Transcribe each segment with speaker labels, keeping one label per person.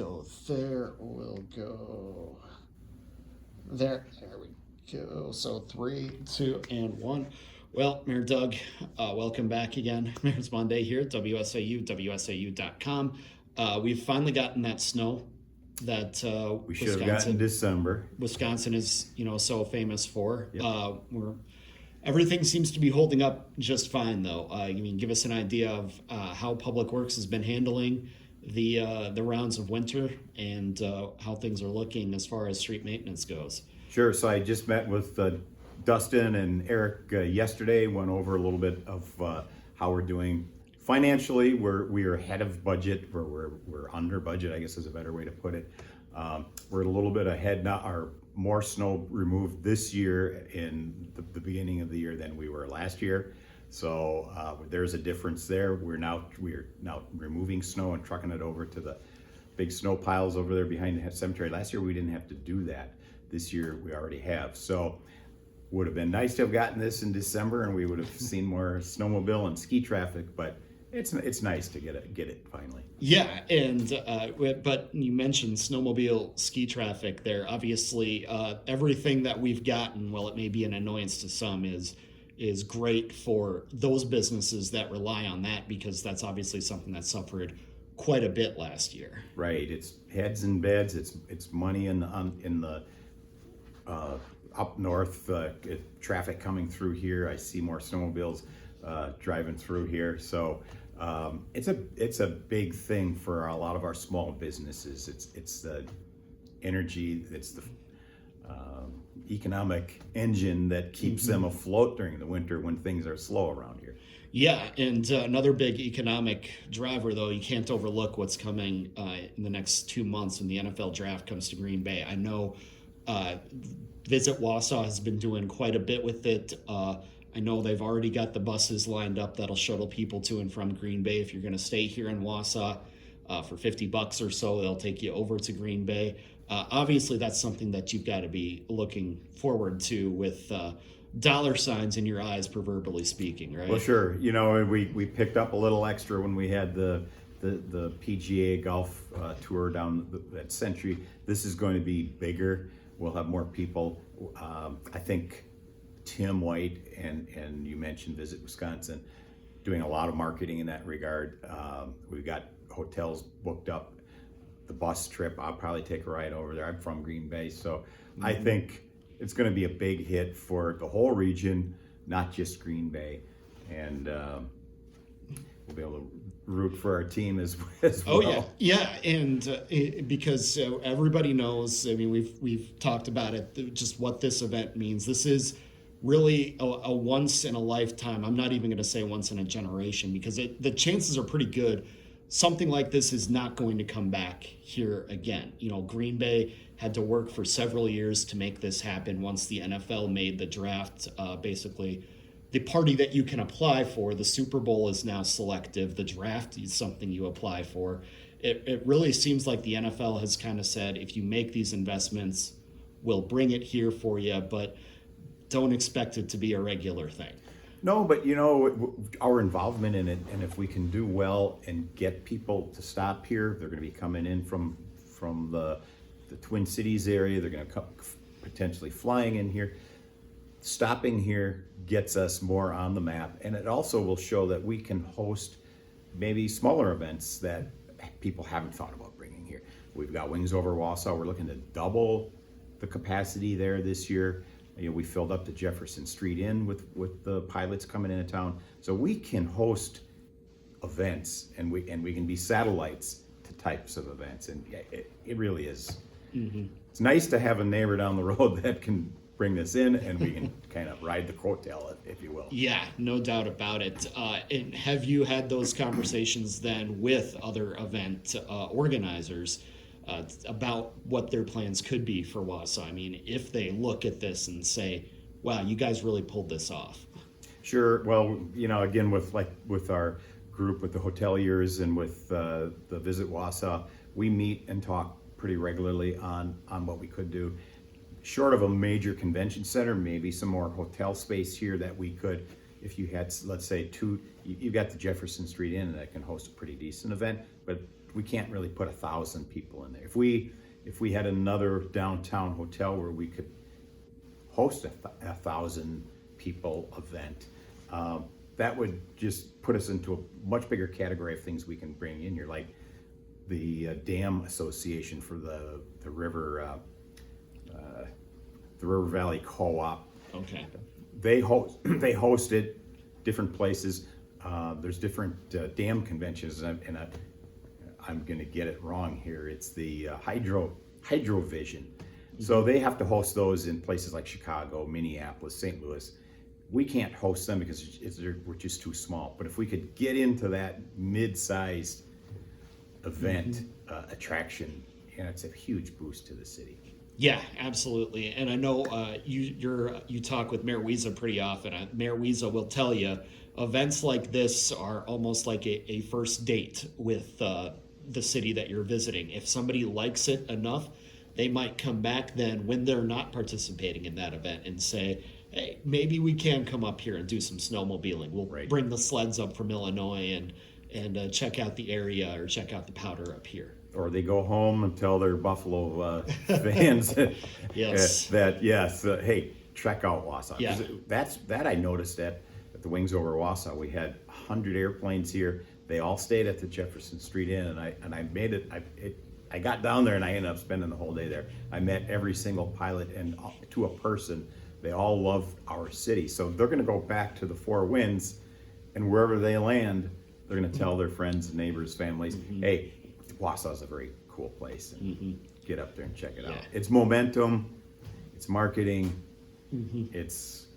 Speaker 1: go there. We'll go there. There we go. So 3, 2, and 1. Well, Mayor Doug, welcome back again. Mayor's Monday here at WSAU, WSAU.com. We've finally gotten that snow that
Speaker 2: We should have gotten December.
Speaker 1: Wisconsin is, so famous for.
Speaker 2: Yep.
Speaker 1: Everything seems to be holding up just fine, though. Give us an idea of how Public Works has been handling the rounds of winter and how things are looking as far as street maintenance goes.
Speaker 2: Sure. So I just met with Dustin and Eric yesterday. Went over a little bit of how we're doing financially. We are ahead of budget. We're under budget, I guess is a better way to put it. We're a little bit ahead. Now, our more snow removed this year in the beginning of the year than we were last year. So there's a difference there. We're now removing snow and trucking it over to the big snow piles over there behind the cemetery. Last year we didn't have to do that. This year we already have. So would have been nice to have gotten this in December and we would have seen more snowmobile and ski traffic, but it's nice to get it finally.
Speaker 1: Yeah, and but you mentioned snowmobile ski traffic there. Obviously, everything that we've gotten, while it may be an annoyance to some, is great for those businesses that rely on that, because that's obviously something that suffered quite a bit last year.
Speaker 2: Right. It's heads and beds. It's money in the up north traffic coming through here. I see more snowmobiles driving through here. So it's a big thing for a lot of our small businesses. It's the energy. It's the economic engine that keeps them afloat during the winter when things are slow around here.
Speaker 1: Yeah, and another big economic driver, though, you can't overlook what's coming in the next 2 months when the NFL draft comes to Green Bay. I know Visit Wausau has been doing quite a bit with it. I know they've already got the buses lined up that'll shuttle people to and from Green Bay. If you're going to stay here in Wausau for $50 or so, they'll take you over to Green Bay. Obviously, that's something that you've got to be looking forward to with dollar signs in your eyes, proverbially speaking, right?
Speaker 2: Well, sure. We picked up a little extra when we had the PGA golf tour down at Century. This is going to be bigger. We'll have more people. I think Tim White and you mentioned Visit Wisconsin doing a lot of marketing in that regard. We've got hotels booked up. The bus trip, I'll probably take a ride over there. I'm from Green Bay, so I think it's going to be a big hit for the whole region, not just Green Bay, and we'll be able to root for our team as well.
Speaker 1: Oh yeah, and because everybody knows. I mean, we've talked about it. Just what this event means. This is really a once in a lifetime. I'm not even going to say once in a generation, because the chances are pretty good something like this is not going to come back here again. Green Bay had to work for several years to make this happen. Once the NFL made the draft, basically the party that you can apply for, the Super Bowl is now selective. The draft is something you apply for. It really seems like the NFL has kind of said, if you make these investments, we'll bring it here for you, but don't expect it to be a regular thing.
Speaker 2: No, but our involvement in it, and if we can do well and get people to stop here, they're going to be coming in from the Twin Cities area. They're going to come potentially flying in here. Stopping here gets us more on the map, and it also will show that we can host maybe smaller events that people haven't thought about bringing here. We've got Wings Over Wausau. We're looking to double the capacity there this year. We filled up the Jefferson Street Inn with the pilots coming into town, so we can host events, and we can be satellites to types of events, and it really is. Mm-hmm. It's nice to have a neighbor down the road that can bring this in, and we can kind of ride the coattail, if you will.
Speaker 1: Yeah, no doubt about it. And have you had those conversations then with other event organizers about what their plans could be for Wausau? I mean, if they look at this and say, wow, you guys really pulled this off.
Speaker 2: Sure. Well, again, with our group, with the hoteliers and with the Visit Wausau, we meet and talk pretty regularly on what we could do. Short of a major convention center, maybe some more hotel space here that we could, if you had, let's say, you've got the Jefferson Street Inn that can host a pretty decent event, but we can't really put 1,000 people in there. If we had another downtown hotel where we could host a 1,000 people event, that would just put us into a much bigger category of things we can bring in here, like the Dam Association for the River Valley Co-op.
Speaker 1: Okay.
Speaker 2: They host it different places. There's different dam conventions, and I'm going to get it wrong here. It's the Hydrovision. So they have to host those in places like Chicago, Minneapolis, St. Louis. We can't host them because we're just too small. But if we could get into that mid-sized event attraction, it's a huge boost to the city.
Speaker 1: Yeah, absolutely. And I know you talk with Mayor Wiesa pretty often. Mayor Wiesa will tell you events like this are almost like a first date with the city that you're visiting. If somebody likes it enough, they might come back then when they're not participating in that event and say, hey, maybe we can come up here and do some snowmobiling. We'll bring the sleds up from Illinois and check out the area or check out the powder up here.
Speaker 2: Or they go home and tell their Buffalo fans
Speaker 1: yes.
Speaker 2: Hey, check out Wausau.
Speaker 1: Yeah.
Speaker 2: That I noticed at the Wings Over Wausau. We had 100 airplanes here. They all stayed at the Jefferson Street Inn, and I made it. I got down there and I ended up spending the whole day there. I met every single pilot, and to a person, they all love our city. So they're going to go back to the Four Winds, and wherever they land, they're going to tell their friends, and neighbors, families, hey, Wausau's a very cool place, and get up there and check it out. It's momentum, it's marketing, it's,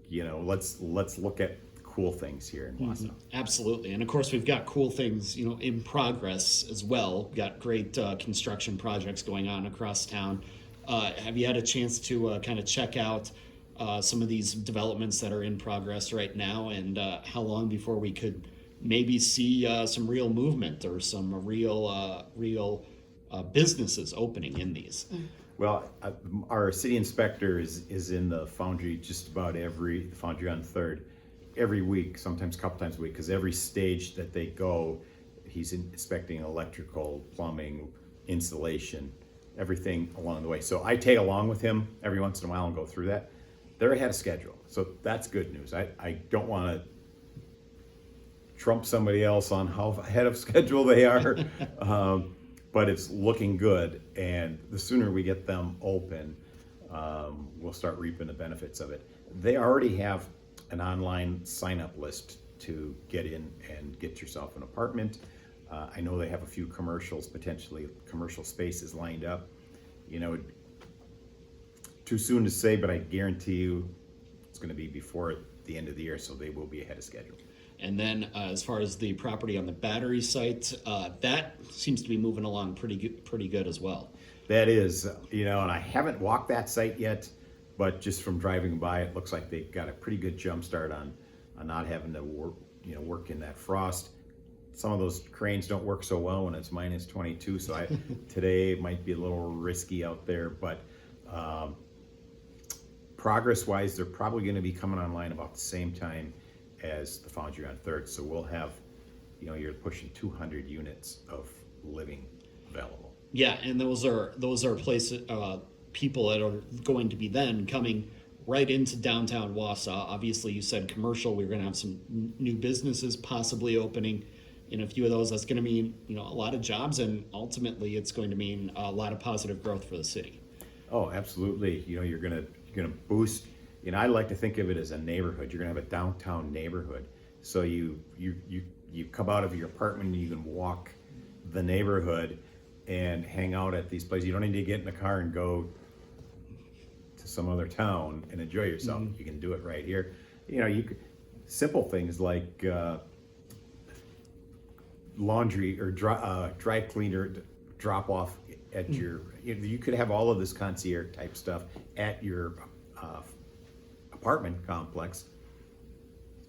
Speaker 2: let's look at cool things here in Wausau.
Speaker 1: Absolutely. And of course, we've got cool things, in progress as well. We've got great construction projects going on across town. Have you had a chance to kind of check out some of these developments that are in progress right now, and how long before we could maybe see some real movement or some real businesses opening in these?
Speaker 2: Well, our city inspector is in the foundry just about the foundry on 3rd, every week, sometimes a couple times a week, because every stage that they go, he's inspecting electrical, plumbing, insulation, everything along the way. So I tag along with him every once in a while and go through that. They're ahead of schedule, so that's good news. I don't want to trump somebody else on how ahead of schedule they are, but it's looking good, and the sooner we get them open, we'll start reaping the benefits of it. They already have an online sign-up list to get in and get yourself an apartment. I know they have a few potentially commercial spaces lined up. Too soon to say, but I guarantee you it's going to be before the end of the year, so they will be ahead of schedule.
Speaker 1: And then as far as the property on the battery site, that seems to be moving along pretty good as well.
Speaker 2: That is, and I haven't walked that site yet, but just from driving by, it looks like they've got a pretty good jump start on not having to work in that frost. Some of those cranes don't work so well when it's minus 22, so today might be a little risky out there, but progress-wise, they're probably going to be coming online about the same time as the foundry on 3rd, so we'll have, you're pushing 200 units of living available.
Speaker 1: Yeah, and those are places, people that are going to be then coming right into downtown Wausau. Obviously, you said commercial. We're going to have some new businesses possibly opening in a few of those. That's going to mean a lot of jobs, and ultimately, it's going to mean a lot of positive growth for the city.
Speaker 2: Oh, absolutely. You're going to boost. I like to think of it as a neighborhood. You're going to have a downtown neighborhood. So you come out of your apartment and you can walk the neighborhood and hang out at these places. You don't need to get in the car and go to some other town and enjoy yourself. You can do it right here. You could, simple things like laundry or dry cleaner drop off at your. You could have all of this concierge type stuff at your apartment complex.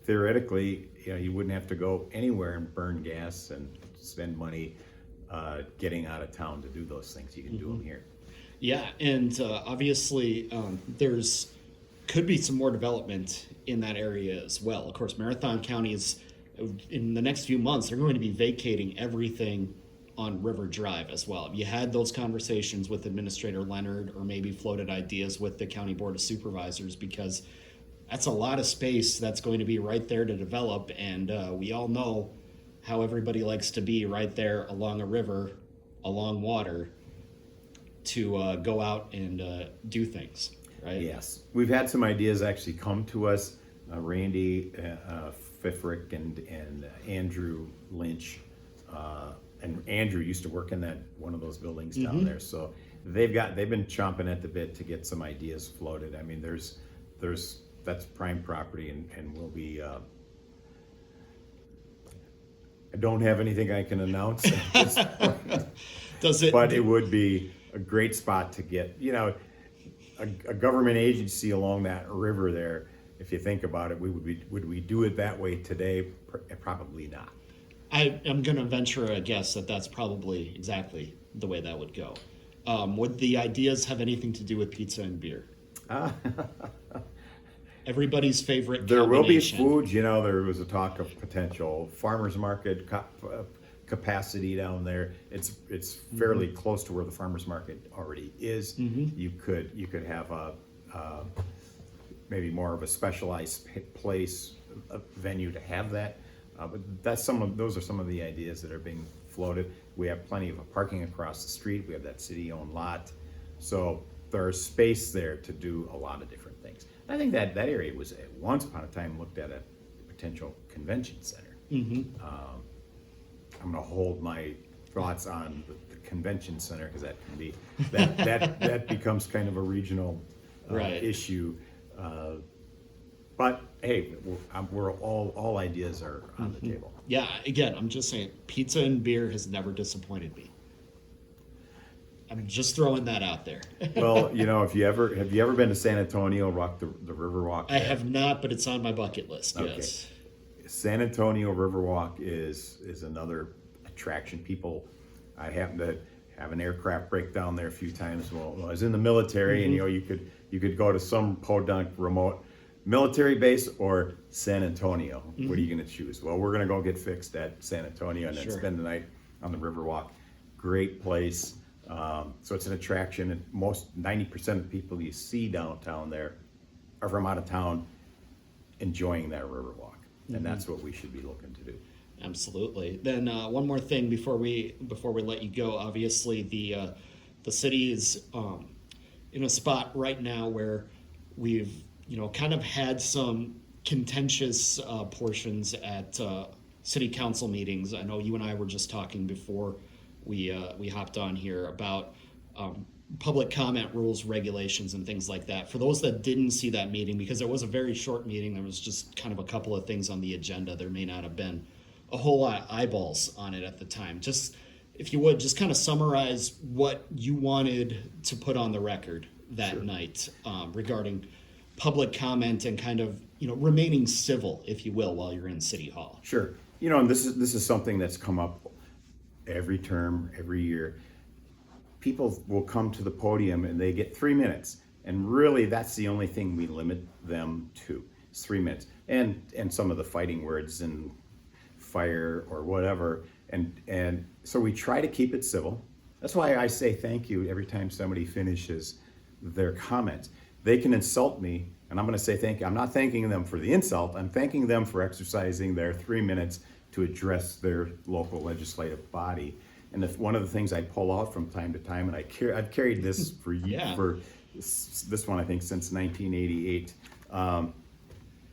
Speaker 2: Theoretically, you wouldn't have to go anywhere and burn gas and spend money getting out of town to do those things. You can do them here.
Speaker 1: Yeah, and obviously there's could be some more development in that area as well. Of course, Marathon County is, in the next few months, they're going to be vacating everything on River Drive as well? Have you had those conversations with Administrator Leonard, or maybe floated ideas with the County Board of Supervisors? Because that's a lot of space that's going to be right there to develop, and we all know how everybody likes to be right there along a river, along water, to go out and do things, right?
Speaker 2: Yes, we've had some ideas actually come to us. Randy Fifrick and Andrew Lynch, and Andrew used to work in that one of those buildings down there. So they've been chomping at the bit to get some ideas floated. I mean, that's prime property, and we'll be. I don't have anything I can announce at this point.
Speaker 1: Does it?
Speaker 2: But it would be a great spot to get, a government agency along that river there. If you think about it, would we do it that way today? Probably not.
Speaker 1: I am going to venture a guess that that's probably exactly the way that would go. Would the ideas have anything to do with pizza and beer? Everybody's favorite
Speaker 2: There will be
Speaker 1: combination.
Speaker 2: food. There was a talk of potential farmers market capacity down there. It's fairly close to where the farmers market already is. You could have a maybe more of a specialized place, a venue to have that. But those are some of the ideas that are being floated. We have plenty of parking across the street. We have that city-owned lot, so there's space there to do a lot of different things. I think that area was at once upon a time looked at a potential convention center. I'm going to hold my thoughts on the convention center, because that can be that becomes kind of a regional
Speaker 1: Right.
Speaker 2: issue. But hey, we're all ideas are on the table.
Speaker 1: Yeah, again, I'm just saying, pizza and beer has never disappointed me. I'm just throwing that out there.
Speaker 2: Well, have you ever been to San Antonio, walk the Riverwalk?
Speaker 1: I have not, but it's on my bucket list.
Speaker 2: Okay.
Speaker 1: Yes.
Speaker 2: San Antonio Riverwalk is another attraction. I happen to have an aircraft break down there a few times. Well, I was in the military, and you could go to some podunk remote military base or San Antonio. What are you going to choose? Well, we're going to go get fixed at San Antonio and then spend the night on the Riverwalk. Great place. So it's an attraction, and 90% of the people you see downtown there are from out of town enjoying that Riverwalk, and that's what we should be looking to do.
Speaker 1: Absolutely. Then one more thing before we let you go. Obviously, the city is in a spot right now where we've kind of had some contentious portions at city council meetings. I know you and I were just talking before we hopped on here about public comment rules, regulations, and things like that. For those that didn't see that meeting, because it was a very short meeting, there was just kind of a couple of things on the agenda. There may not have been a whole lot of eyeballs on it at the time. Just, if you would, just kind of summarize what you wanted to put on the record that night regarding public comment and kind of, remaining civil, if you will, while you're in City Hall.
Speaker 2: Sure. And this is something that's come up every term, every year. People will come to the podium and they get 3 minutes, and really that's the only thing we limit them to. It's 3 minutes, and some of the fighting words and fire or whatever, and so we try to keep it civil. That's why I say thank you every time somebody finishes their comments. They can insult me, and I'm going to say thank you. I'm not thanking them for the insult. I'm thanking them for exercising their 3 minutes to address their local legislative body. And one of the things I pull out from time to time, and I've carried this for for this one I think since 1988,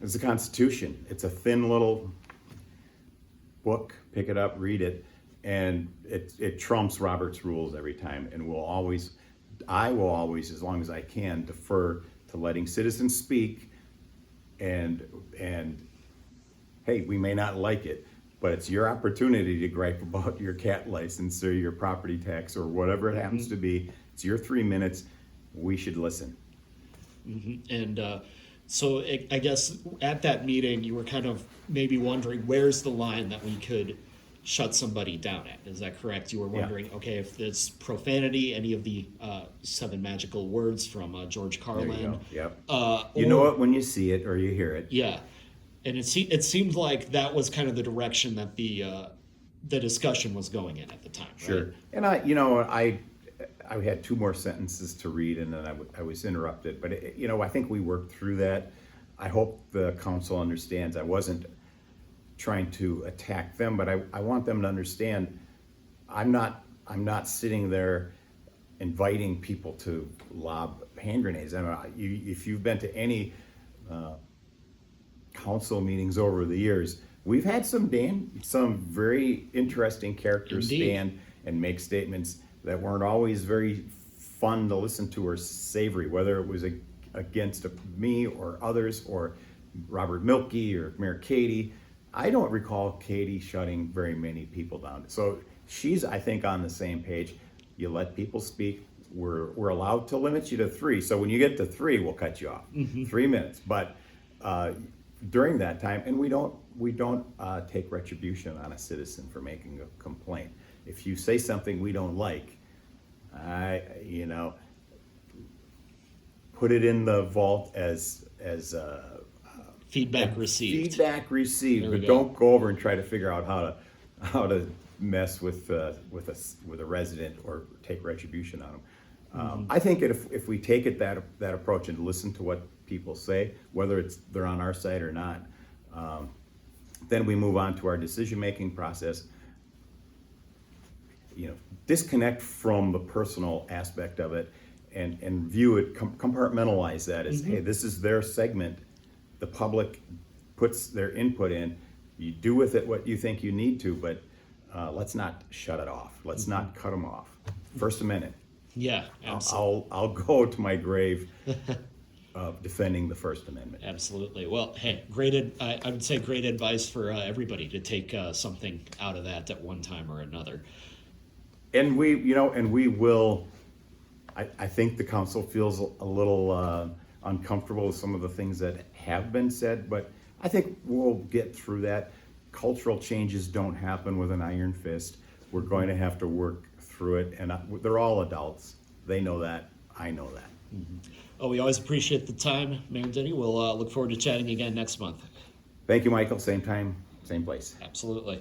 Speaker 2: is the Constitution. It's a thin little book. Pick it up, read it, and it trumps Robert's rules every time. And I will always, as long as I can, defer to letting citizens speak. And hey, we may not like it, but it's your opportunity to gripe about your cat license or your property tax or whatever it happens to be. It's your 3 minutes. We should listen.
Speaker 1: And so I guess at that meeting, you were kind of maybe wondering, where's the line that we could shut somebody down at? Is that correct? You were wondering, okay, if it's profanity, any of the 7 magical words from George Carlin.
Speaker 2: There you go. Yep.
Speaker 1: You
Speaker 2: know it when you see it or you hear it.
Speaker 1: Yeah. And it seemed like that was kind of the direction that the the discussion was going in at the time.
Speaker 2: Sure.
Speaker 1: Right?
Speaker 2: And I had two more sentences to read, and then I was interrupted. But I think we worked through that. I hope the council understands. I wasn't trying to attack them, but I want them to understand. I'm not sitting there inviting people to lob hand grenades. If you've been to any council meetings over the years, we've had some very interesting characters
Speaker 1: Indeed.
Speaker 2: stand and make statements that weren't always very fun to listen to or savory, whether it was against me or others or Robert Milkey or Mayor Katie. I don't recall Katie shutting very many people down. So she's, I think, on the same page. You let people speak. We're allowed to limit you to 3. So when you get to 3, we'll cut you off. 3 minutes. But during that time, and we don't take retribution on a citizen for making a complaint. If you say something we don't like, put it in the vault as
Speaker 1: Feedback received.
Speaker 2: Feedback received,
Speaker 1: There we
Speaker 2: but
Speaker 1: go.
Speaker 2: don't go over and try to figure out how to mess with a resident or take retribution on them. I think if we take it that approach and listen to what people say, whether they're on our side or not, then we move on to our decision-making process. Disconnect from the personal aspect of it and view it, compartmentalize that as, hey, this is their segment. The public puts their input in. You do with it what you think you need to, but let's not shut it off. Let's not cut them off. First Amendment.
Speaker 1: Yeah, absolutely.
Speaker 2: I'll go to my grave defending the First Amendment.
Speaker 1: Absolutely. Well, hey, I would say great advice for everybody to take something out of that at one time or another.
Speaker 2: And we will. I think the council feels a little uncomfortable with some of the things that have been said, but I think we'll get through that. Cultural changes don't happen with an iron fist. We're going to have to work through it, and they're all adults. They know that. I know that.
Speaker 1: Oh, we always appreciate the time, Mayor Diny. We'll look forward to chatting again next month.
Speaker 2: Thank you, Michael. Same time, same place.
Speaker 1: Absolutely.